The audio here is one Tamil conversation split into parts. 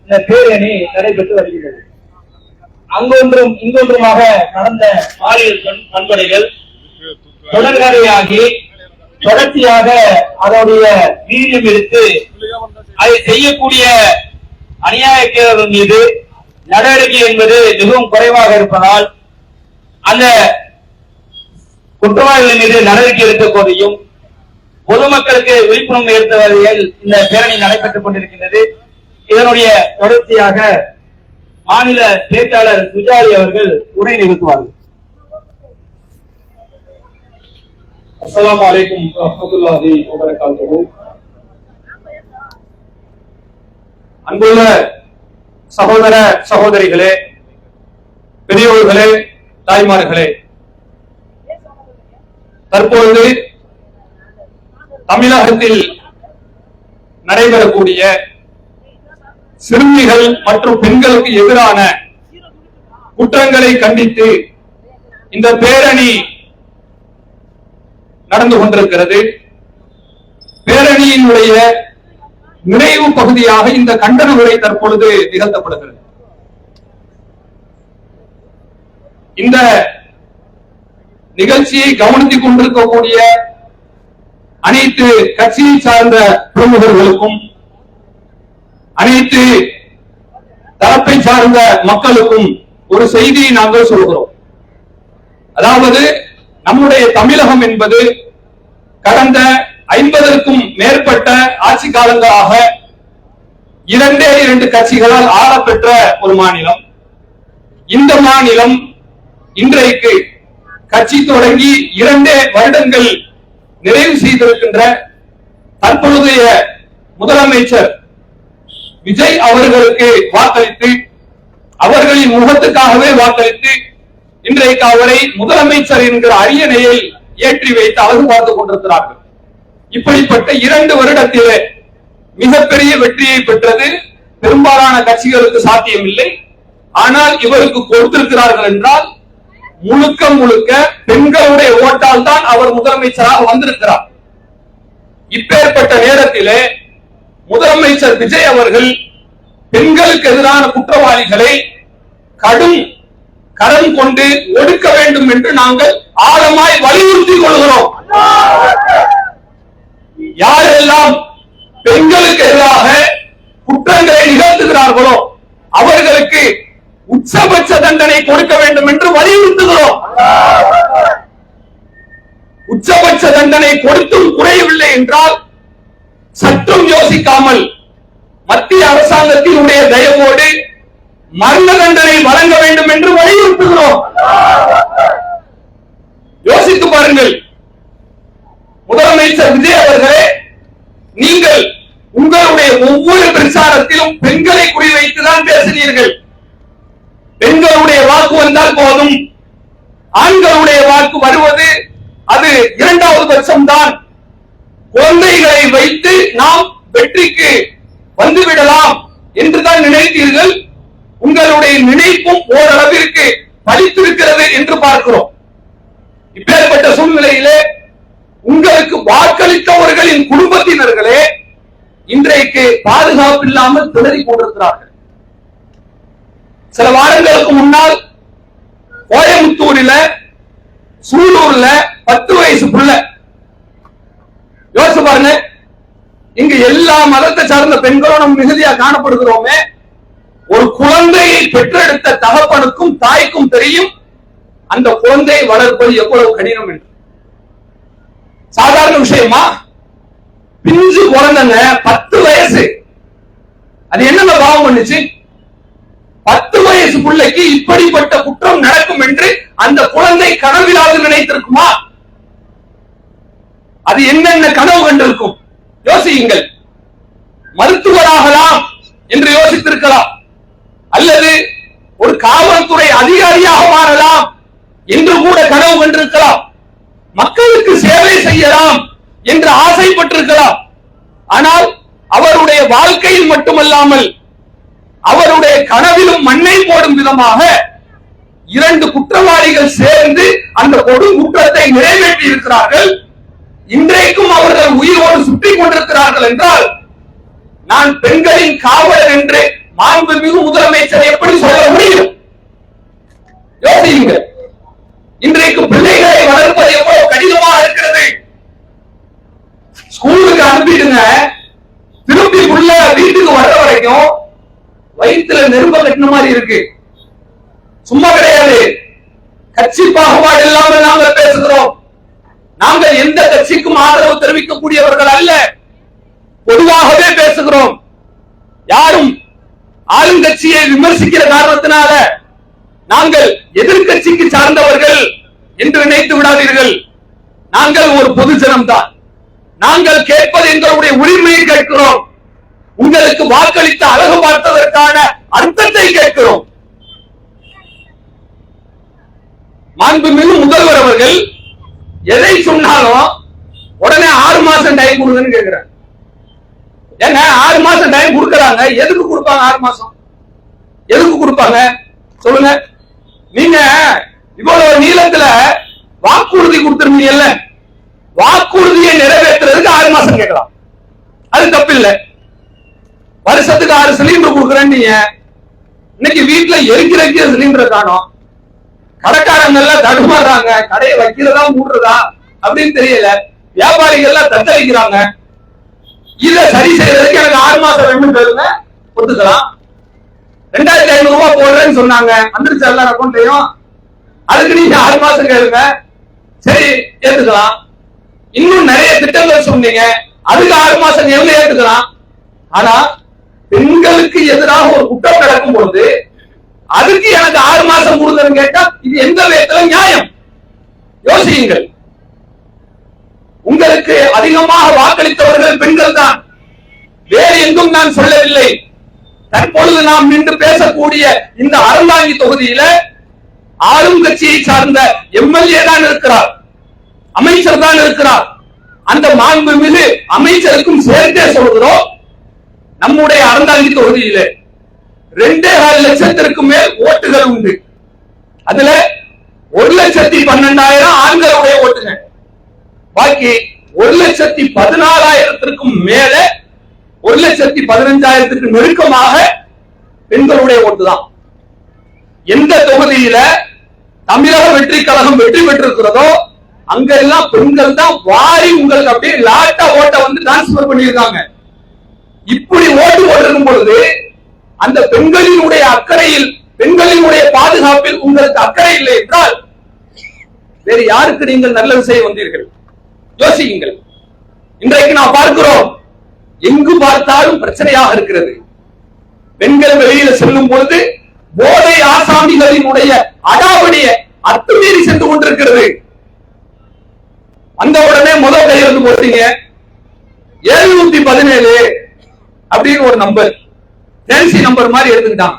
இந்த பேரணி நடைபெற்று வருகிறது. அங்கொன்றும் இங்கொன்றுமாக நடந்த பாலியல் பண்படைகள் தொடர்கதையாகி தொடர்ச்சியாக அதனுடைய வீரியம் எடுத்து அதை செய்யக்கூடிய அநியாயக்காரர்கள் மீது நடவடிக்கை என்பது மிகவும் குறைவாக இருப்பதால் அந்த குற்றவாளிகள் மீது நடவடிக்கை எடுத்த போதையும் பொதுமக்களுக்கு விழிப்புணர்வு ஏற்ப வகையில் இந்த பேரணி நடைபெற்றுக் கொண்டிருக்கின்றது. இதனுடைய தொடர்ச்சியாக மாநில பேச்சாளர் சுஜாலி அவர்கள் உரை நிகழ்த்துவார்கள். அஸ்ஸலாமு அலைக்கும் வரஹ்மத்துல்லாஹி வபரகாத்துஹு. அன்புள்ள சகோதர சகோதரிகளே, பெரியோர்களே, தாய்மார்களே, தற்பொழுது தமிழகத்தில் நடைபெறக்கூடிய சிறுமிகள் மற்றும் பெண்களுக்கு எதிரான குற்றங்களை கண்டித்து இந்த பேரணி நடந்து கொண்டிருக்கிறது. பேரணியினுடைய நிறைவு பகுதியாக இந்த கண்டன உரை தற்பொழுது நிகழ்த்தப்படுகிறது. இந்த நிகழ்ச்சியை கவனித்துக் கொண்டிருக்கக்கூடிய அனைத்து கட்சியை சார்ந்த பிரமுகர்களுக்கும் அனைத்து தரப்பை சார்ந்த மக்களுக்கும் ஒரு செய்தியை நாங்கள் சொல்கிறோம். அதாவது நம்முடைய தமிழகம் என்பது கடந்த 50க்கும் மேற்பட்ட ஆட்சி காலங்களாக 2 கட்சிகளால் ஆளப்பெற்ற ஒரு மாநிலம். இந்த மாநிலம் இன்றைக்கு கட்சி தொடங்கி 2 வருடங்கள் நிறைவு செய்திருக்கின்ற தற்பொழுதைய முதலமைச்சர் விஜய் அவர்களுக்கு வாக்களித்து அவர்களின் முகத்துக்காகவே வாக்களித்து இன்றைக்கு அவரை முதலமைச்சர் என்கிற அரியணையை ஏற்றி வைத்து அழகு பார்த்துக் கொண்டிருக்கிறார்கள். இப்படிப்பட்ட 2 வருடத்திலே மிகப்பெரிய வெற்றியை பெற்றது பெரும்பாலான கட்சிகளுக்கு சாத்தியமில்லை. ஆனால் இவருக்கு கொடுத்திருக்கிறார்கள் என்றால் முழுக்க முழுக்க பெண்களுடைய ஓட்டால் தான் அவர் முதலமைச்சராக வந்திருக்கிறார். இப்பேற்பட்ட நேரத்திலே முதலமைச்சர் விஜய் அவர்கள் பெண்களுக்கு எதிரான குற்றவாளிகளை கடும் கரம் கொண்டு ஒடுக்க வேண்டும் என்று நாங்கள் ஆழமாய் வலியுறுத்திக் கொள்கிறோம். யாரெல்லாம் பெண்களுக்கு எதிராக குற்றங்களை நிகழ்த்துகிறார்களோ அவர்களுக்கு உச்சபட்ச தண்டனை கொடுக்க வேண்டும் என்று வலியுறுத்துகிறோம். உச்சபட்ச தண்டனை கொடுத்தும் குறையவில்லை என்றால் சற்றும் யோசிக்காமல் மத்திய அரசாங்கத்தினுடைய தயவோடு மரண தண்டனை வழங்க வேண்டும் என்று வலியுறுத்துகிறோம். யோசித்து பாருங்கள். முதலமைச்சர் விஜய் அவர்களே, நீங்கள் உங்களுடைய ஒவ்வொரு பிரச்சாரத்திலும் பெண்களை குறிவைத்துதான் பேசினீர்கள். பெண்களுடைய வாக்கு வந்தால் போதும், ஆண்களுடைய வாக்கு வருவது அது 2வது பட்சம்தான். குழந்தைகளை வைத்து நாம் வெற்றிக்கு வந்துவிடலாம் என்றுதான் நினைத்தீர்கள். உங்களுடைய நினைப்பும் ஓரளவிற்கு பலித்திருக்கிறது என்று பார்க்கிறோம். இப்பேற்பட்ட சூழ்நிலையிலே உங்களுக்கு வாக்களித்தவர்களின் குடும்பத்தினர்களே இன்றைக்கு பாதுகாப்பு இல்லாமல் திணறிக் கொண்டிருக்கிறார்கள். சில வாரங்களுக்கு முன்னால் கோயம்புத்தூரில் சூலூர்ல 10 வயசு புள்ள, யோசிச்சு பாருங்க. இங்கு எல்லா மதத்தை சார்ந்த பெண்களும் நம்ம மிகுதியா காணப்படுகிறோமே. ஒரு குழந்தையை பெற்றெடுத்த தகப்பனுக்கும் தாய்க்கும் தெரியும் அந்த குழந்தையை வளர்ப்பது எவ்வளவு கடினம் என்று. சாதாரண விஷயமா? பிஞ்சு குழந்தைங்க 10 வயசு, அது என்ன பாவம் பண்ணுச்சு? 10 வயசு பிள்ளைக்கு இப்படிப்பட்ட குற்றம் நடக்கும் என்று அந்த குழந்தை கனவிலாவது நினைத்திருக்குமா? அது என்னென்ன கனவு கண்டிருக்கும்? யோசியுங்கள். மருத்துவராகலாம் என்று யோசித்திருக்கலாம், அல்லது ஒரு காவல்துறை அதிகாரியாக மாறலாம் என்று கூட கனவு கண்டிருக்கலாம், மக்களுக்கு சேவை செய்யலாம் என்று ஆசைப்பட்டிருக்கலாம். ஆனால் அவருடைய வாழ்க்கையில் மட்டுமல்லாமல் அவருடைய கனவிலும் மண்ணை போடும் விதமாக 2 குற்றவாளிகள் சேர்ந்து அந்த கொடும் குற்றத்தை நிறைவேற்றி இருக்கிறார்கள். இன்றைக்கும் அவர்கள் உயிரோடு சுற்றிக் கொண்டிருக்கிறார்கள் என்றால் நான் பெண்களின் காவலர் என்று மாண்புமிகு முதலமைச்சர் எப்படி சொல்ல முடியும்? யோசிங்க. இன்றைக்கு பிள்ளைகளை வளர்ப்பது எவ்வளவு கடினமாக இருக்கிறது. ஸ்கூலுக்கு அனுப்பிடுங்க, திருப்பி உள்ள வீட்டுக்கு வர்ற வரைக்கும் வயிற்றுல நெருப்ப கட்டின மாதிரி இருக்கு. சும்மா கிடையாது. கட்சி பாகுபாடு இல்லாமல் நாங்கள் பேசுகிறோம். நாங்கள் எந்த கட்சிக்கும் ஆதரவு தெரிவிக்கக்கூடியவர்கள் அல்ல, பொதுவாகவே பேசுகிறோம். யாரும் ஆளுங்கட்சியை விமர்சிக்கிற காரணத்தினால நாங்கள் எதிர்கட்சிக்கு சார்ந்தவர்கள் என்று நினைத்து விடாதீர்கள். நாங்கள் ஒரு பொதுஜனம் தான். நாங்கள் கேட்பது எங்களுடைய உரிமையை கேட்கிறோம். உங்களுக்கு வாக்களித்து அழகு பார்த்ததற்கான அர்த்தத்தை கேட்கிறோம். மாண்புமிகு முதல்வர் அவர்கள் எதை சொன்னாலும் உடனே 6 மாசம் டைம் கொடுங்கன்னு கேட்கிறாங்க. ஏங்க 6 மாசம் டைம் கொடுக்கறாங்க, எதுக்கு கொடுப்பாங்க? 6 மாசம் எதுக்கு கொடுப்பாங்க சொல்லுங்க. நீங்க இவ்வளவு நீளத்துல வாக்குறுதி கொடுத்திருந்தீங்கல்ல, வாக்குறுதியை நிறைவேற்றுறதுக்கு 6 மாசம் கேட்கலாம், அது தப்பு இல்லை. வருஷத்துக்கு 6 சிலிண்டர் கொடுக்குறேன். நீங்க இன்னைக்கு வீட்டுல எரிக்கிற சிலிண்டர் காணோம். கடைக்காரங்க எல்லாம் தடுமாறுறாங்க, கடையை வைக்கிறதா மூடுறதா அப்படின்னு தெரியல. வியாபாரிகள் எல்லாம் தத்தளிக்கிறாங்க. இத சரி செய்யறதுக்கு எனக்கு 6 மாசம் வேணும்னு கேளுங்க, ஒத்துக்கலாம். 2500 ரூபாய் போடுறேன்னு சொன்னாங்க, வந்துருச்சு எல்லா அக்கௌண்ட்லயும். அதுக்கு நீங்க 6 மாசம் கேளுங்க, சரி ஏத்துக்கலாம். இன்னும் நிறைய திட்டங்கள் சொன்னீங்க, அதுக்கு 6 மாசம் எவ்வளவு ஏத்துக்கலாம். ஆனா பெண்களுக்கு எதிராக ஒரு குற்றம் நடக்கும் பொழுது அதுக்கு எனக்கு 6 மாசம் கொடுங்கன்னு கேட்டா இது எந்த விதத்துல நியாயம்? யோசியுங்கள். உங்களுக்கு அதிகமாக வாக்களித்தவர்கள் பெண்கள் தான், வேறு எங்கும் நான் சொல்லவில்லை. தற்பொழுது நாம் நின்று பேசக்கூடிய இந்த அறந்தாங்கி தொகுதியில ஆளும் கட்சியை சார்ந்த எம்எல்ஏ தான் இருக்கிறார், அமைச்சர் தான் இருக்கிறார். அந்த மாண்புமிகு அமைச்சருக்கும் சேர்த்தே சொல்கிறோம், நம்முடைய அறந்தாங்கி தொகுதியில 2.5 லட்சத்திற்கு மேல் ஓட்டுகள் உண்டு. அதுல 1,12,000 ஆண்களுடைய ஓட்டுங்க, பாக்கி 1,14,000 மேல 1,15,000 நெருக்கமாக பெண்களுடைய ஓட்டு தான். எந்த தொகுதியில தமிழக வெற்றி கழகம் வெற்றி பெற்றிருக்கிறதோ அங்கெல்லாம் பெண்கள் தான் வாரி உங்களுக்கு அப்படியே லாட்டா ஓட்ட வந்து டிரான்ஸ்பர் பண்ணியிருக்காங்க. இப்படி ஓட்டு போட்டிருக்கும் பொழுது அந்த பெண்களினுடைய அக்கறையில், பெண்களினுடைய பாதுகாப்பில் உங்களுக்கு அக்கறை இல்லை என்றால் வேறு யாருக்கு நீங்கள் நல்லது செய்ய வந்தீர்கள்? யோசியுங்கள். இன்றைக்கு நாம் பார்க்கிறோம், எங்கு பார்த்தாலும் பிரச்சனையாக இருக்கிறது. பெண்கள் வெளியில செல்லும் பொழுது போதை ஆசாமிகளினுடைய அடாவடிய அத்துமீறி சென்று கொண்டிருக்கிறது. அந்த உடனே முதல் கையெழுத்து போட்டீங்க, 717 அப்படின்னு ஒரு நம்பர், ஃபேன்சி நம்பர் மாதிரி எடுத்துக்கிட்டாங்க.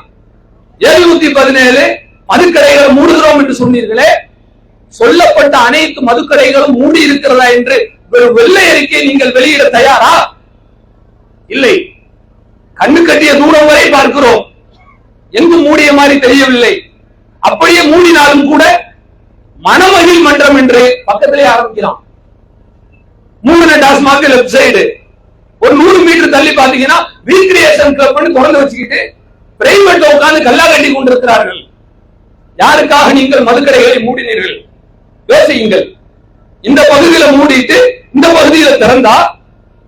717 மதுக்கடைகள் மூடுகிறோம் என்று சொன்னீர்களே, சொல்லப்பட்ட அனைத்து மதுக்கடைகளும் மூடி இருக்கிறதா என்று ஒரு வெள்ளை அறிக்கை நீங்கள் வெளியிட தயாரா? இல்லை. கண்ணு கட்டிய தூரம் வரை பார்க்கிறோம், எங்கு மூடிய மாதிரி தெரியவில்லை. அப்படியே மூடினாலும் கூட மணமகிழ் மன்றம் என்று பக்கத்திலே ஆரம்பிக்கலாம். 3 டாஸ்மாக் லெப்ட் சைடு, ஒரு 100 மீட்டர் தள்ளி பாத்தீங்கன்னா ரீக்ரியேஷன் கிளப் திறந்து வச்சுக்கிட்டு பிரைவேட்ல உட்கார்ந்து கல்லா கட்டி கொண்டிருக்கிறார்கள். யாருக்காக நீங்கள் மதுக்கடைகளை மூடினீர்கள்? யோசியுங்கள். இந்த பகுதியில மூடிட்டு இந்த பகுதியில திறந்தா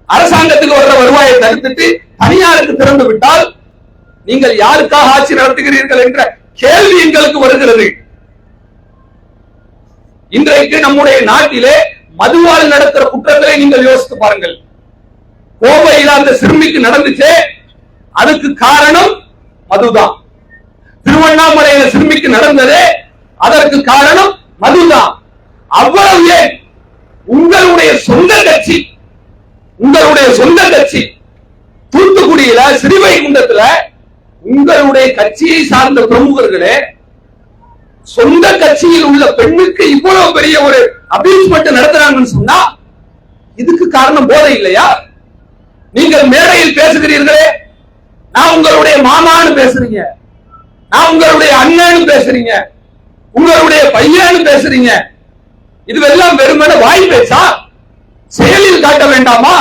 அரசாங்கத்துக்கு வர்ற வருவாயை தடுத்துட்டு தனியாருக்கு திறந்து விட்டால் நீங்கள் யாருக்காக ஆட்சி நடத்துகிறீர்கள் என்ற கேள்வி எங்களுக்கு வருகிறது. இன்றைக்கு நம்முடைய நாட்டிலே மதுவால் நடக்கிற குற்றங்களை நீங்கள் யோசித்து பாருங்கள். கோவையில் அந்த சிறுமிக்கு நடந்துச்சே, அதுக்கு காரணம் மதுதான். திருவண்ணாமலையில சிறுமிக்கு நடந்ததே, அதற்கு காரணம் மதுதான். அவ்வளவு ஏன் உங்களுடைய சொந்த கட்சி தூத்துக்குடியில ஸ்ரீவைகுண்டத்துல உங்களுடைய கட்சியை சார்ந்த பிரமுகர்களே சொந்த கட்சியில் உள்ள பெண்ணுக்கு இவ்வளவு பெரிய ஒரு அபியூஸ்மென்ட் நடத்துறாங்கன்னு சொன்னா இதுக்கு காரணம் போதை இல்லையா? நீங்கள் மேடையில் பேசுகிறீர்களே, நான் உங்களுடைய மாமான்னு பேசுறீங்க, நான் உங்களுடைய அண்ணன்னு பேசுறீங்க, உங்களுடைய பையன்னு பேசுறீங்க. இதுவெல்லாம் வெறுமனே வாய் பேசா? செயலில் காட்ட வேண்டாமா?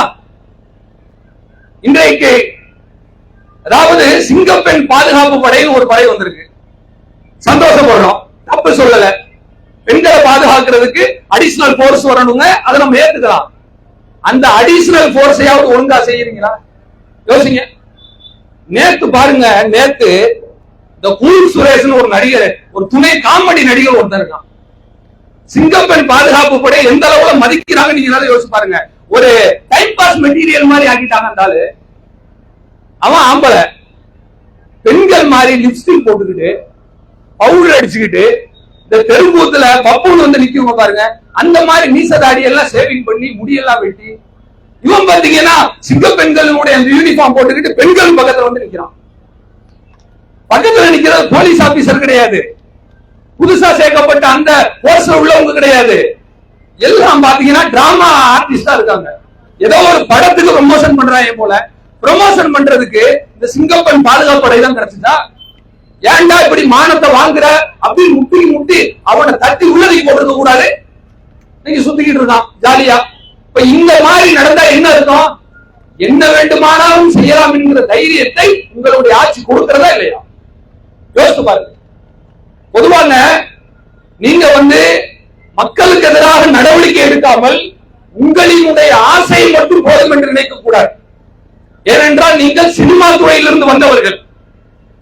இன்றைக்கு அதாவது சிங்கப்பெண் பாதுகாப்பு படைன்னு ஒரு படை வந்திருக்கு, சந்தோஷப்படுறோம், தப்பு சொல்லல. பெண்களை பாதுகாக்கிறதுக்கு அடிஷனல் போர்ஸ் வரணுங்க, அதை நம்ம ஏத்துக்கலாம். அந்த அடிஷனல் போர்ஸையாவது ஒழுங்கா செய்யறீங்களா? யோசிங்க. நேத்து பாருங்க, நேத்து இந்த கூல் சுரேஷன் ஒரு நடிகர், ஒரு துணை காமெடி நடிகர் ஒருத்தர் இருக்கான். சிங்கப்பெண் பாதுகாப்பு படை எந்த அளவுல மதிக்கிறாங்க நீங்க யோசிச்சு பாருங்க. ஒரு டைம் பாஸ் மெட்டீரியல் மாதிரி ஆக்கிட்டாங்க. இருந்தாலும் அவன் ஆம்பளை, பெண்கள் மாதிரி லிப்ஸ்டிக் போட்டுக்கிட்டு பவுடர் அடிச்சுக்கிட்டு இந்த தெருக்கூத்துல பப்புன்னு வந்து நிக்குங்க பாருங்க, அந்த மாதிரி மீசதாடி எல்லாம் சேவிங் பண்ணி முடியெல்லாம் வெட்டி, இவன் பாத்தீங்கன்னா சிங்க பெண்களுடைய அந்த யூனிஃபார்ம் போட்டுக்கிட்டு பெண்கள் பக்கத்துல வந்து நிக்கிறான். பக்கத்துல நிக்கிறது போலீஸ் ஆபீசர் கிடையாது, புதுசா சேர்க்கப்பட்ட அந்த போர்ஸ்ல உள்ளவங்க கிடையாது, எல்லாம் பாத்தீங்கன்னா டிராமா ஆர்டிஸ்டா இருக்காங்க. ஏதோ ஒரு படத்துக்கு ப்ரமோஷன் பண்றாங்க போல. ப்ரமோஷன் பண்றதுக்கு இந்த சிங்கப்பெண் பாதுகாப்பு படை தான் கிடைச்சதா? ஏன்டா இப்படி மானத்தை வாங்குற அப்படின்னு முட்டி முட்டி அவனை தட்டி உள்ளதுக்கு போட்டுக்க கூடாது? நீங்க சுத்திக்கிட்டு இருக்கான் ஜாலியா. இப்ப இந்த மாதிரி நடந்தா என்ன அர்த்தம்? என்ன வேண்டுமானாலும் செய்யலாம் என்கிற தைரியத்தை உங்களுடைய ஆட்சி கொடுக்கிறதா இல்லையா? யோசித்து பாருங்க. பொதுவாக நீங்க மக்களுக்கு எதிராக நடவடிக்கை எடுக்காமல் உங்களினுடைய ஆசை மட்டும் போதும் என்று நினைக்க கூடாது. ஏனென்றால் நீங்கள் சினிமா துறையிலிருந்து வந்தவர்கள்.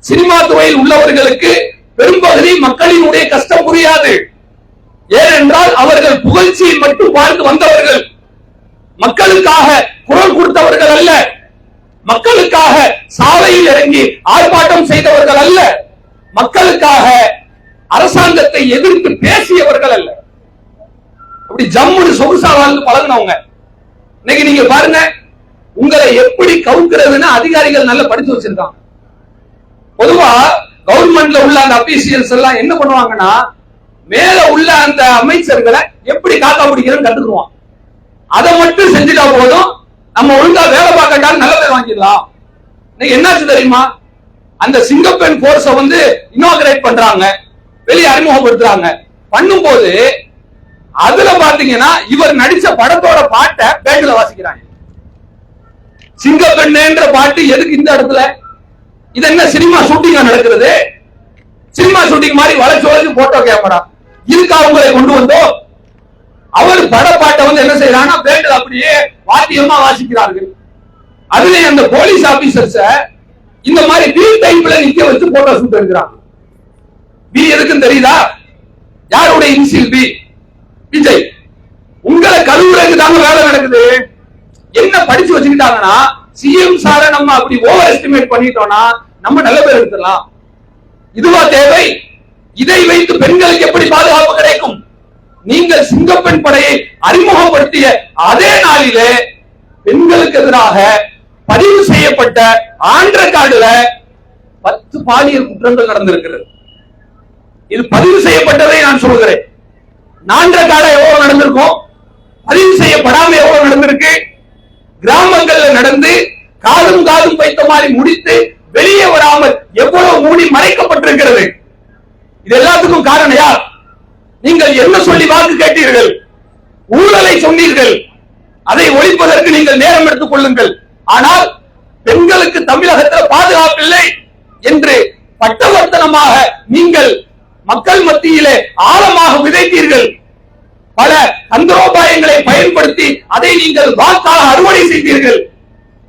சினிமா துறையில் உள்ளவர்களுக்கு பெரும்பகுதி மக்களினுடைய கஷ்டம் புரியாது. ஏனென்றால் அவர்கள் புகழ்ச்சியை மட்டும் பார்த்து வந்தவர்கள், மக்களுக்காக குரல் கொடுத்தவர்கள் அல்ல, மக்களுக்காக சாலையில் இறங்கி ஆர்ப்பாட்டம் செய்தவர்கள் அல்ல, மக்களுக்காக அரசாங்கத்தை எதிர்த்து பேசியவர்கள் அல்ல. அப்படி ஜம்முன்னு சொகுசா வாழ்ந்து பழகினவங்க. இன்னைக்கு நீங்க பாருங்க, உங்களை எப்படி கவுக்கிறதுன்னு அதிகாரிகள் நல்லா படிச்சு வச்சிருக்காங்க. பொதுவா கவர்மெண்ட்ல உள்ள அந்த அபிஷியல்ஸ் எல்லாம் என்ன பண்ணுவாங்கன்னா, மேல உள்ள அந்த அமைச்சர்களை எப்படி காக்கா பிடிக்கிறன்னு கத்துக்குவான். அதை மட்டும் செஞ்சுட்டா போதும், நம்ம ஒழுங்கா வேலை பார்க்கட்டாலும் நல்ல பேர் வாங்கிடலாம். இன்னைக்கு என்னாச்சு தெரியுமா? அந்த சிங்கப்பெண் போர்ஸ இனாகரேட் பண்றாங்க, வெளியே அறிமுகப்படுத்துறாங்க. பண்ணும்போது அதுல பாத்தீங்கன்னா இவர் நடிச்ச படத்தோட பாட்டை பேண்ட்ல வாசிக்கிறாங்க. சிங்கப்பெண்ணுன்ற பாட்டு எதுக்கு இந்த இடத்துல? இது என்ன சினிமா ஷூட்டிங்கா நடக்கிறது? சினிமா ஷூட்டிங் மாதிரி வளைச்சு போட்டோ கேமரா இதுக்கு அவங்களை கொண்டு வந்தோம். அவர் பட பாட்டை என்ன செய்யறாங்கன்னா பேண்ட்ல அப்படியே வாத்தியமா வாசிக்கிறார்கள். அதுல அந்த போலீஸ் ஆபீசர்ஸ இந்த மாதிரி பி டைப்ல நிக்க வச்சு போட்டோ ஷூட் எடுக்கிறாங்க. பி எதுக்குன்னு தெரியுதா? யாருடைய இனிஷியல்? பி, விஜய். உங்களை கழுவுறதுக்கு தாங்க வேலை நடக்குது. என்ன படிச்சு வச்சுக்கிட்டாங்கன்னா, சிஎம் சார நம்ம அப்படி ஓவர் எஸ்டிமேட் பண்ணிட்டோம்னா நம்ம நல்ல பேர் எடுத்துடலாம். இதுவா தேவை? இதை வைத்து பெண்களுக்கு எப்படி பாதுகாப்பு கிடைக்கும்? நீங்கள் சிங்கப்பெண் படையை அறிமுகப்படுத்திய அதே நாளிலே பெண்களுக்கு எதிராக பதிவு செய்யப்பட்ட ஆண்டர் கார்டுல 10 பாலியல் குற்றங்கள் நடந்திருக்கிறது. இது பதிவு செய்யப்பட்டதை நான் சொல்கிறேன். ஆண்டர் கார்டு எவ்வளவு நடந்திருக்கும், பதிவு செய்யப்படாம எவ்வளவு நடந்திருக்கு. கிராமங்கள்ல நடந்து காதும் வைத்த மாதிரி முடித்து வெளியே வராமல் எவ்வளவு மூடி மறைக்கப்பட்டிருக்கிறது. இது எல்லாத்துக்கும் காரணம் யார்? நீங்கள் என்ன சொல்லி வாக்கு கேட்டீர்கள்? ஊழலை சொன்னீர்கள். அதை ஒழிப்பதற்கு நீங்கள் நேரம் எடுத்துக் கொள்ளுங்கள். ஆனால் பெண்களுக்கு தமிழகத்தில் பாதுகாப்பு இல்லை என்று பட்டவர்த்தனமாக நீங்கள் மக்கள் மத்தியிலே ஆழமாக விதைத்தீர்கள். பல தந்திரோபாயங்களை பயன்படுத்தி அதை நீங்கள் வாக்காக அறுவடை செய்தீர்கள்.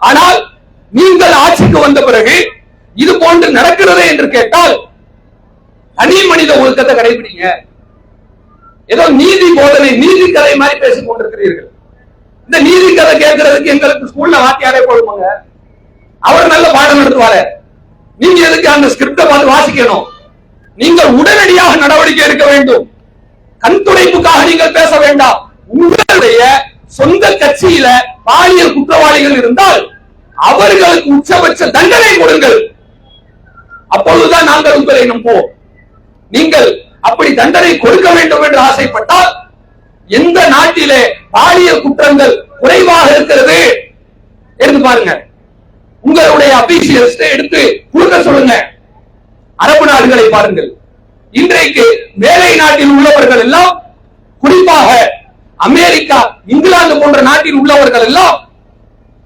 ஆனால் நீங்கள் ஆட்சிக்கு வந்த பிறகு இது போன்று நடக்கிறது என்று கேட்டால் தனி மனித ஒழுக்கத்தை கடைபிடிங்க. ஏதோ நீதி போதனை, நீதி கதை மாதிரி பேசிக் கொண்டிருக்கிறீர்கள். இந்த நீதி கதை கேட்கறதுக்கு எங்களுக்கு ஸ்கூல்ல வாத்தியாரே போடுவாங்க, அவர் நல்ல பாடம் நடத்துவாரு. நீங்க எதுக்கு அந்த ஸ்கிரிப்டை பார்த்து வாசிக்கணும்? நீங்கள் உடனடியாக நடவடிக்கை எடுக்க வேண்டும். கண் துடைப்புக்காக நீங்கள் பேச வேண்டாம். உங்களுடைய சொந்த கட்சியில பாலியல் குற்றவாளிகள் இருந்தால் அவர்களுக்கு உச்சபட்ச தண்டனை கொடுங்கள். அப்பொழுதுதான் நாங்கள் உங்களை நம்புவோம். நீங்கள் அப்படி தண்டனை கொடுக்க வேண்டும் என்று ஆசைப்பட்டால் எந்த நாட்டிலே பாலியல் குற்றங்கள் குறைவாக இருக்கிறது என்று பாருங்க. உங்களுடைய அபிஷியல்ஸ் எடுத்து கொடுக்க சொல்லுங்க. அரபு நாடுகளை பாருங்கள். இன்றைக்கு வேலை நாட்டில் உள்ளவர்கள் எல்லாம், குறிப்பாக அமெரிக்கா, இங்கிலாந்து போன்ற நாட்டில் உள்ளவர்கள் எல்லாம்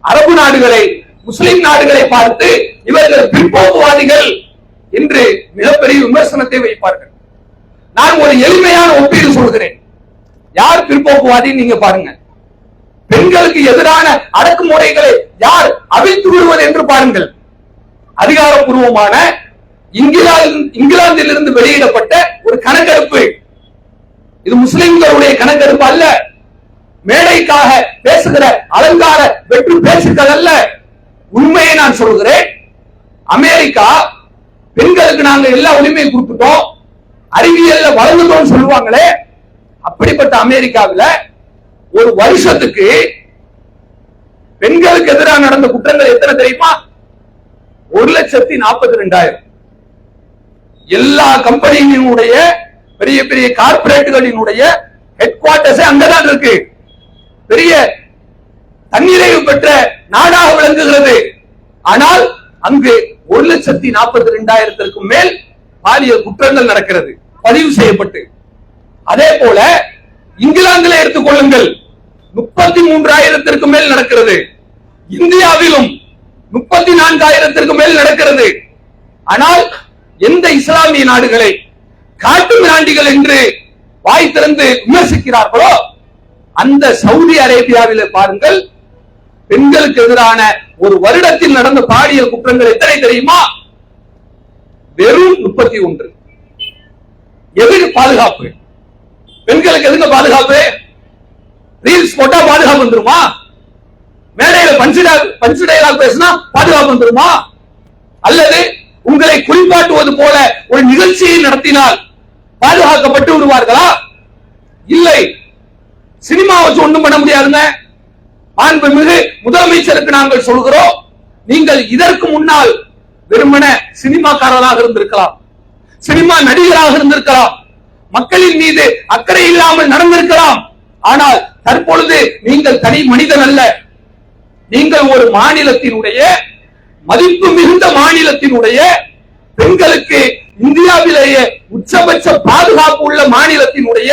அரபு நாடுகளை, முஸ்லிம் நாடுகளை பார்த்து இவர்கள் பிற்போக்குவாதிகள் என்று மிகப்பெரிய விமர்சனத்தை வைப்பார்கள். நான் ஒரு எளிமையான ஒப்பீடு சொல்கிறேன். யார் பிற்போக்குவாதி நீங்க பாருங்க. பெண்களுக்கு எதிரான அடக்குமுறைகளை யார் அவிழ்த்து விடுவது என்று பாருங்கள். அதிகாரப்பூர்வமான இங்கிலாந்தில் இருந்து வெளியிடப்பட்ட ஒரு கணக்கெடுப்பு. இது முஸ்லிம்களுடைய கணக்கெடுப்பு அல்ல. மேடைக்காக பேசுகிற அலங்கார வெற்று பேச்சுக்கள் அல்ல. உண்மையை நான் சொல்கிறேன். அமெரிக்கா பெண்களுக்கு நாங்க எல்லா உரிமையும் கொடுத்துட்டோம், அறிவியல்ல வளர்ந்துட்டோம் சொல்லுவாங்களே, அப்படிப்பட்ட அமெரிக்காவில் ஒரு வருஷத்துக்கு பெண்களுக்கு எதிராக நடந்த குற்றங்கள் எத்தனை தெரியுமா? 1,42,000. எல்லா கம்பெனியினுடைய பெரிய பெரிய கார்பரேட்டுகளினுடைய ஹெட் குவார்டர்ஸ் அங்கதான் இருக்கு. பெரிய தன்னிறைவு பெற்ற நாடாக விளங்குகிறது. ஆனால் அங்கு 1,42,000 மேல் பாலியல் குற்றங்கள் நடக்கிறது பதிவு செய்யப்பட்டு. அதே போல இங்கிலாந்தில் எடுத்துக்கொள்ளுங்கள், 33,000 மேல் நடக்கிறது. இந்தியாவிலும் 34,000 மேல் நடக்கிறது. ஆனால் எந்த இஸ்லாமிய நாடுகளை காட்டு மிராண்டிகள் என்று வாய் திறந்து விமர்சிக்கிறார்களோ அந்த சவுதி அரேபியாவில் பாருங்கள், பெண்களுக்கு எதிரான ஒரு வருடத்தில் நடந்த பாலியல் குற்றங்கள் எத்தனை தெரியுமா? வெறும் 31. எதுக்கு பாதுகாப்பு? பெண்களுக்கு எதுக்கு பாதுகாப்பு? ரீல்ஸ் போட்டா பாதுகாப்பு வந்துருமா? மேடையில பஞ்சுடையாக பேசினா பாதுகாப்பு வந்துருமா? அல்லது உங்களை குளிப்பாட்டுவது போல ஒரு நிகழ்ச்சியை நடத்தினால் பாதுகாக்கப்பட்டு விடுவார்களா? இல்லை. சினிமா வச்சு ஒண்ணும் பண்ண முடியாதுங்க. மாண்புமிகு முதலமைச்சருக்கு நாங்கள் சொல்கிறோம், நீங்கள் இதற்கு முன்னால் வெறுமன சினிமாக்காரராக இருந்திருக்கலாம், சினிமா நடிகராக இருந்திருக்கலாம், மக்களின் மீது அக்கறை இல்லாமல் நடந்திருக்கலாம். ஆனால் தற்பொழுது நீங்கள் தனி மனிதன் அல்ல. நீங்கள் ஒரு மாநிலத்தினுடைய, மதிப்பு மிகுந்த மாநிலத்தினுடைய, பெண்களுக்கு இந்தியாவிலேயே உச்சபட்ச பாதுகாப்பு உள்ள மாநிலத்தினுடைய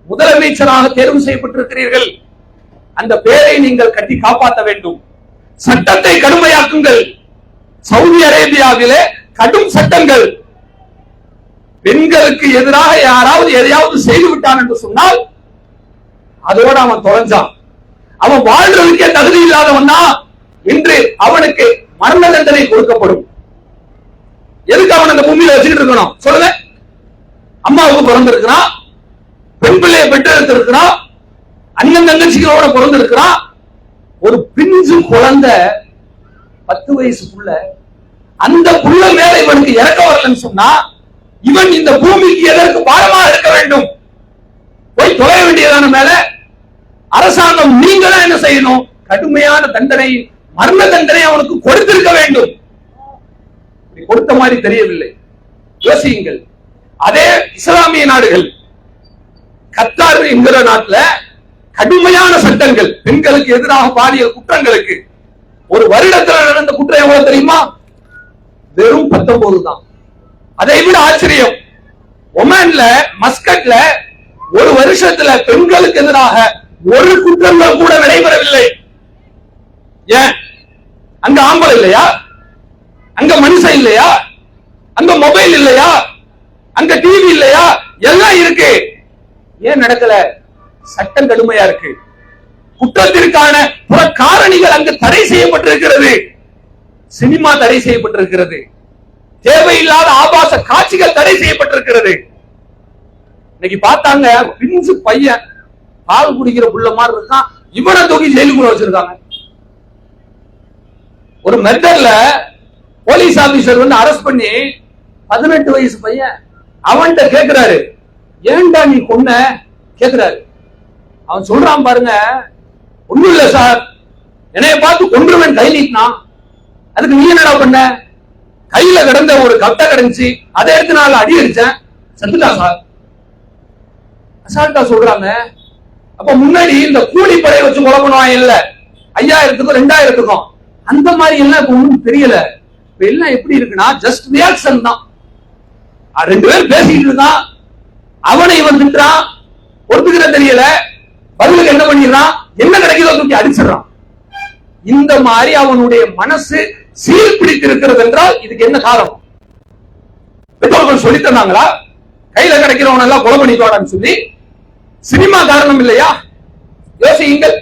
முதலமைச்சராக தேர்வு செய்யப்பட்டிருக்கிறீர்கள். அந்த பெயரை நீங்கள் கட்டி காப்பாற்ற வேண்டும். சட்டத்தை கடுமையாக்குங்கள். சவுதி அரேபியாவிலே கடும் சட்டங்கள். பெண்களுக்கு எதிராக யாராவது எதையாவது செய்து விட்டான் என்று சொன்னால் அதோடு அவன் தொலைஞ்சான், அவன் வாழ்றதுக்கே தகுதி இல்லாதவனா என்று அவனுக்கு மரண தண்டனை கொடுக்கப்படும். எதுக்கு அவன் அந்த பூமியில வச்சுக்கிட்டு இருக்கணும் சொல்லுங்க? அம்மாவுக்கு பிறந்திருக்கிறான், பெண் பிள்ளையை பெற்றெடுத்திருக்கிறான், அண்ணன் தங்கச்சிகளோட பிறந்திருக்கிறான். ஒரு பிஞ்சு குழந்தை 10 வயசுக்குள்ள அந்த புள்ள மேல இவனுக்கு இறக்க வரலன்னு சொன்னா இவன் இந்த பூமிக்கு எதற்கு பாரமாக இருக்க வேண்டும்? போய் தொலைய வேண்டியதான மேல. அரசாங்கம் நீங்க தான் என்ன செய்யணும்? கடுமையான தண்டனை, மரண தண்டனை அவனுக்கு கொடுத்திருக்க வேண்டும். கொடுத்த மாதிரி தெரியவில்லை. யோசியுங்கள். அதே இஸ்லாமிய நாடுகள், கத்தார் என்கிற நாட்டில் கடுமையான சட்டங்கள் பெண்களுக்கு எதிராக பாலியல் குற்றங்களுக்கு. ஒரு வருடத்தில் நடந்த குற்றம் எவ்வளவு தெரியுமா? வெறும் 19 தான். அதை விட ஆச்சரியம், ஒமான்ல மஸ்கட்ல ஒரு வருஷத்துல பெண்களுக்கு எதிராக ஒரு குற்றங்கள் கூட நடைபெறவில்லை. ஏன்? அங்க ஆம்பளை இல்லையா? அங்க மனுஷன் இல்லையா? அங்க மொபைல் இல்லையா? அங்க டிவி இல்லையா? எல்லாம் இருக்கு. ஏன் நடக்கல? சட்டம் கடுமையா இருக்கு. குற்றத்திற்கான புற காரணிகள் அங்கு தடை செய்யப்பட்டிருக்கிறது. சினிமா தடை செய்யப்பட்டிருக்கிறது. தேவையில்லாத ஆபாச காட்சிகள் தடை செய்யப்பட்டிருக்கிறது. இன்னைக்கு பார்த்தாங்க, பிஞ்சு பையன் பால் குடிக்கிற புள்ள மாதிரி இருக்கான், இவனை தூக்கி ஜெயிலுக்குள்ள வச்சிருக்காங்க. ஒரு மெத்தட்ல போலீஸ் ஆபீசர் வந்து அரெஸ்ட் பண்ணி 18 வயசு பையன் அவன்கிட்ட கேட்கிறாரு, ஏன்டா நீ கொன்ன கேட்கிறாரு. அவன் சொல்றான் பாருங்க, ஒண்ணும் இல்ல சார், என்னைய பார்த்து கொன்றுவன் கை நீட்டினான், அதுக்கு நீ என்னடா பண்ண? கையில கிடந்த ஒரு கட்டை கிடந்துச்சு, அதை எடுத்து நான் அடி அடிச்சேன், செத்துட்டான் சார். அசால்ட்டா சொல்றாங்க. அப்ப முன்னாடி இந்த கூலிப்படை வச்சு கொலை பண்ணுவாங்க இல்ல, 5000க்கும் 2000க்கும், அந்த மாதிரி எல்லாம் இப்ப ஒண்ணும் தெரியல. இப்ப எல்லாம் எப்படி இருக்குன்னா ஜஸ்ட் ரியாக்ஷன் தான். 2 பேர் பேசிட்டு இருக்கான், அவனை இவன் திட்டுறான், ஒருத்துக்கிற தெரியல, பதிலுக்கு என்ன பண்ணிடுறான், என்ன கிடைக்குதோ தூக்கி அடிச்சிடறான். இந்த மாதிரி அவனுடைய மனசு சீல் பிடித்திருக்கிறது என்றால் இதுக்கு என்ன காரணம்? பெற்றோர்கள் சொல்லி தந்தாங்களா? கையில கிடைக்கிறவன் எல்லாம் கொலை பண்ணிக்கோடான்னு சொல்லி சினிமா காரணம் இல்லையா? யோசியுங்கள்.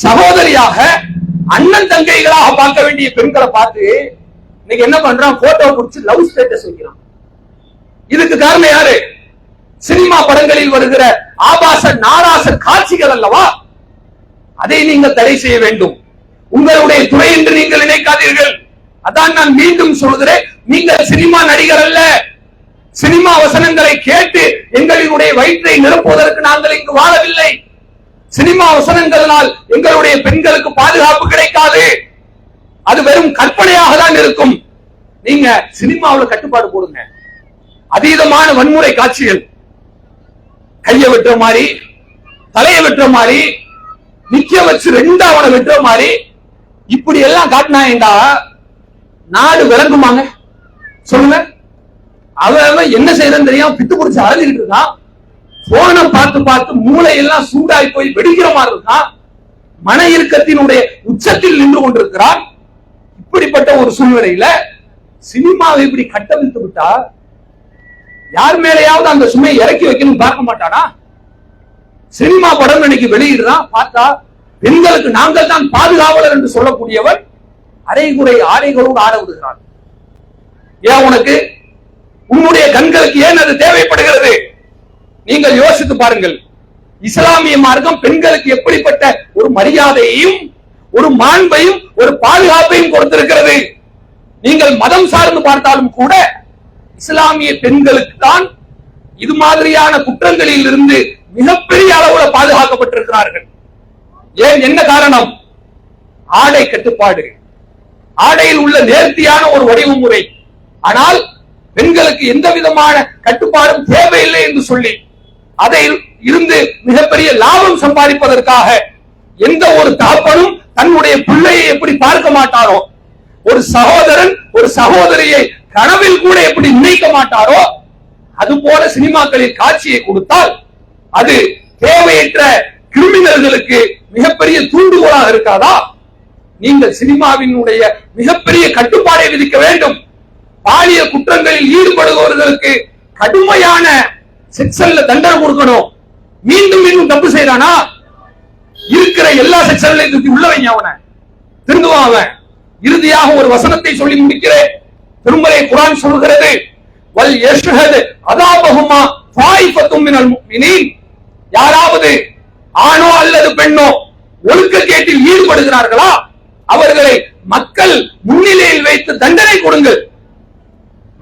சகோதரியாக அண்ணன் தங்கைகளாக பார்க்க வேண்டிய பெண்களை பார்த்து இன்னைக்கு என்ன பண்றான்? போட்டோ பிடிச்சி லவ் ஸ்டேட்டஸ் வைக்கிறான். இதுக்கு காரணம் யாரு? சினிமா படங்களில் வருகிற ஆபாச நாராச காட்சிகள் அல்லவா? அதை நீங்கள் தடை செய்ய வேண்டும். உங்களுடைய துறை என்று நீங்கள் நினைக்காதீர்கள். அதான் நான் மீண்டும் சொல்கிறேன், நீங்கள் சினிமா நடிகர் அல்ல. சினிமா வசனங்களை கேட்டு எங்களினுடைய வயிற்றை நிரப்புவதற்கு நாங்கள் இங்கு வாழவில்லை. சினிமா வசனங்களால் எங்களுடைய பெண்களுக்கு பாதுகாப்பு கிடைக்காது. அது வெறும் கற்பனையாக தான் இருக்கும். நீங்க சினிமாவில் கட்டுப்பாடு போடுங்க. அதீதமான வன்முறை காட்சிகள், கையை வெட்டுற மாதிரி, தலையை வெட்டுற மாதிரி, நிக்க வச்சு ரெண்டாவனை வெட்டுற மாதிரி, இப்படி எல்லாம் காட்டினா நாடு விளங்குமாங்க? சொல்லுங்க. அவன் என்ன செய்யறன்னு தெரியாம பித்து பிடிச்சு அரைஞ்சுக்கிட்டு இருக்கான். போனை பார்த்து பார்த்து மூளையெல்லாம் சூடாய் போய் வெடிக்கிற மாதிரி இருக்கான். மன இறுக்கத்தினுடைய உச்சத்தில் நின்று கொண்டிருக்கிறான். இப்படிப்பட்ட ஒரு சூழ்நிலையில சினிமாவை இப்படி கட்டவிழ்த்து விட்டா யார் மேலேயாவது அந்த சுமையை இறக்கி வைக்கணும் பார்க்க மாட்டானா? சினிமா படம் இன்னைக்கு வெளியிடுறான், பார்த்தா பெண்களுக்கு நாங்கள் தான் பாதுகாவலர் என்று சொல்லக்கூடியவர் அரைகுறை ஆடைகளோடு ஆட விடுகிறார். ஏன் உனக்கு? உன்னுடைய கண்களுக்கு ஏன் அது தேவைப்படுகிறது? நீங்கள் யோசித்து பாருங்கள். இஸ்லாமிய மார்க்கம் பெண்களுக்கு எப்படிப்பட்ட ஒரு மரியாதையையும் ஒரு மாண்பையும் ஒரு பாதுகாப்பையும் கொடுத்திருக்கிறது. நீங்கள் மதம் சார்ந்து பார்த்தாலும் கூட இஸ்லாமிய பெண்களுக்கு தான் இது மாதிரியான குற்றங்களில் இருந்து மிகப்பெரிய அளவில் பாதுகாக்கப்பட்டிருக்கிறார்கள். ஏன்? என்ன காரணம்? ஆடை கட்டுப்பாடு, ஆடையில் உள்ள நேர்த்தியான ஒரு வடிவமுறை. ஆனால் பெண்களுக்கு எந்த விதமான கட்டுப்பாடும் தேவையில்லை என்று சொல்லி அதை இருந்து மிகப்பெரிய லாபம் சம்பாதிப்பதற்காக எந்த ஒரு தாப்பனும் தன்னுடைய பிள்ளையை எப்படி பார்க்க மாட்டாரோ, ஒரு சகோதரன் ஒரு சகோதரியை கனவில் கூட எப்படி நினைக்க மாட்டாரோ, அது போல சினிமாக்களில் காட்சியை கொடுத்தால் அது தேவையற்ற கிரிமினல்களுக்கு மிகப்பெரிய தூண்டுகோலாக இருக்காதா? நீங்கள் சினிமாவினுடைய மிகப்பெரிய கட்டுப்பாடை விதிக்க வேண்டும். பாலியல் குற்றங்களில் ஈடுபடுபவர்களுக்கு கடுமையான செக்ஷன்ல தண்டனை கொடுக்கணும். மீண்டும் மீண்டும் தப்பு செய்யறானா இருக்கிற எல்லா செக்ஷன்லையும் தூக்கி உள்ள வைங்க, அவனை திருந்துவான் அவன். இறுதியாக ஒரு வசனத்தை சொல்லி முடிக்கிறேன். திருமறை குர்ஆன் சொல்கிறது, வல் யஷ்ஹத் அதாபஹுமா ஃபாயிஃபத்தும் மினல் முஃமினீன். யாராவது ஆணோ அல்லது பெண்ணோ ஒழுக்கக்கேட்டில் ஈடுபடுகிறார்களா அவர்களை மக்கள் முன்னிலையில் வைத்து தண்டனை கொடுங்கள்.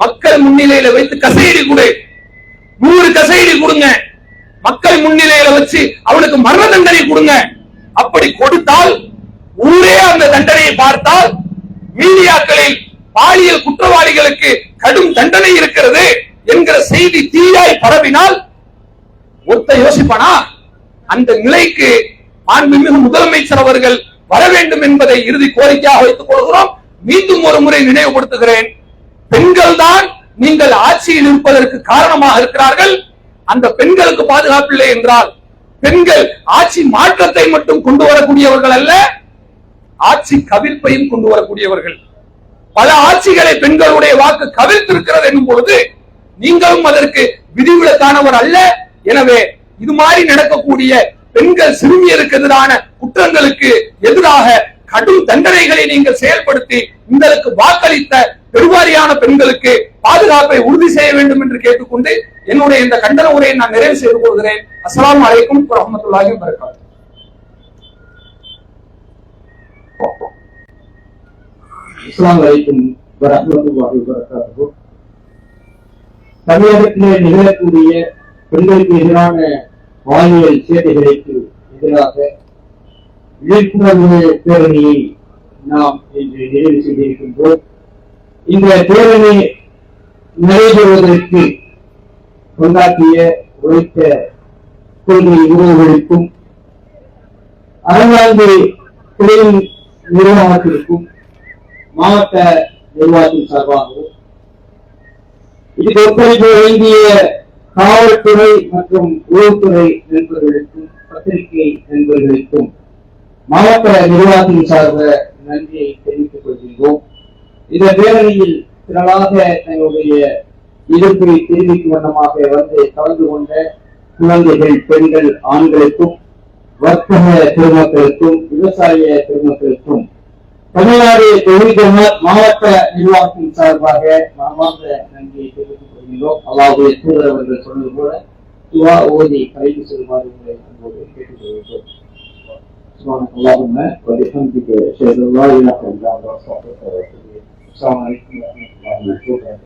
மக்கள் முன்னிலையில வைத்து கசையடி கொடு, 100 கசையடி கொடுங்க. மக்கள் முன்னிலையில வச்சு அவனுக்கு மரண தண்டனை கொடுங்க. அப்படி கொடுத்தால் ஊரே அந்த தண்டனையை பார்த்தால் மீடியாக்களில் பாலியல் குற்றவாளிகளுக்கு கடும் தண்டனை இருக்கிறது என்கிற செய்தி தீயாய் பரவினால் ஒருத்த யோசிப்பானா? அந்த நிலைக்கு மாண்புமிகு முதலமைச்சர் அவர்கள் வர வேண்டும் என்பதை இறுதி கோரிக்கையாக வைத்துக் கொள்கிறோம். மீண்டும் ஒரு முறை நினைவுபடுத்துகிறேன், பெண்கள் தான் நீங்கள் ஆட்சியில் இருப்பதற்கு காரணமாக இருக்கிறார்கள். அந்த பெண்களுக்கு பாதுகாப்பில்லை என்றால் பெண்கள் ஆட்சி மாற்றத்தை மட்டும் கொண்டு வரக்கூடியவர்கள் அல்ல, ஆட்சி கவிழ்ப்பையும் கொண்டு வரக்கூடியவர்கள். பல ஆட்சிகளை பெண்களுடைய வாக்கு கவிழ்த்திருக்கிறது என்னும் பொழுது நீங்களும் அதற்கு விதிவிலக்கானவர் அல்ல. எனவே இது மாதிரி நடக்கக்கூடிய பெண்கள் சிறுமியருக்கு எதிரான குற்றங்களுக்கு எதிராக கடும் தண்டனைகளை நீங்கள் செயல்படுத்தி உங்களுக்கு வாக்களித்த பெருவாரியான பெண்களுக்கு பாதுகாப்பை உறுதி செய்ய வேண்டும் என்று கேட்டுக்கொண்டு என்னுடைய இந்த கண்டன உரையை நான் நிறைவு செய்து கொள்கிறேன். அஸ்ஸலாமு அலைக்கும் வரஹ்மத்துல்லாஹி வபரகாத்துஹு. அஸ்ஸலாமு அலைக்கும் வரஹ்மத்துல்லாஹி வபரகாத்துஹு. தமிழகத்திலே நிகழக்கூடிய பெண்களுக்கு எதிரான பாலியல் சேட்டைகளுக்கு எதிராக விழிப்புணர்வு பேரணியை நாம் இன்று நிறைவு செய்திருக்கின்றோம். இந்த பேரணி நடைபெறுவதற்கு கொண்டாட்டிய உழைத்த கொள்கை உறவுகளுக்கும் அறந்தாண்டு கிளையின் நிர்வாகத்திற்கும் மாவட்ட நிர்வாகத்தின் சார்பாகவும் இதுக்கு ஒத்துழைப்பு வழங்கிய காவல்துறை மற்றும் உளவுத்துறை நண்பர்களுக்கும் பத்திரிகை நண்பர்களுக்கும் மாவட்ட நிர்வாகத்தின் சார்ப நன்றியை தெரிவித்துக் கொள்கின்றோம். இந்த பேரணியில் திரளாக தங்களுடைய எதிர்ப்பை தெரிவிக்கும் வண்ணமாக வந்து கலந்து கொண்ட குழந்தைகள், பெண்கள், ஆண்களுக்கும், வர்த்தக பெருமக்களுக்கும், விவசாய பெருமக்களுக்கும் தமிழ்நாடு தொழில் மாவட்ட நிர்வாகத்தின் சார்பாக மனமார்ந்த நன்றியை தெரிவித்துக் கொள்கின்றோம். அல்லாஹ்வுடைய தூதர் அவர்கள் சொன்னது போல துஆ ஓதி கலைந்து செல்வாறு உங்களை அன்போடு கேட்டுக் கொள்கின்றோம். اللهم وبحمدك اشهد ان لا اله الا انت استغفرك واتوب اليك. السلام عليكم ورحمه الله وبركاته.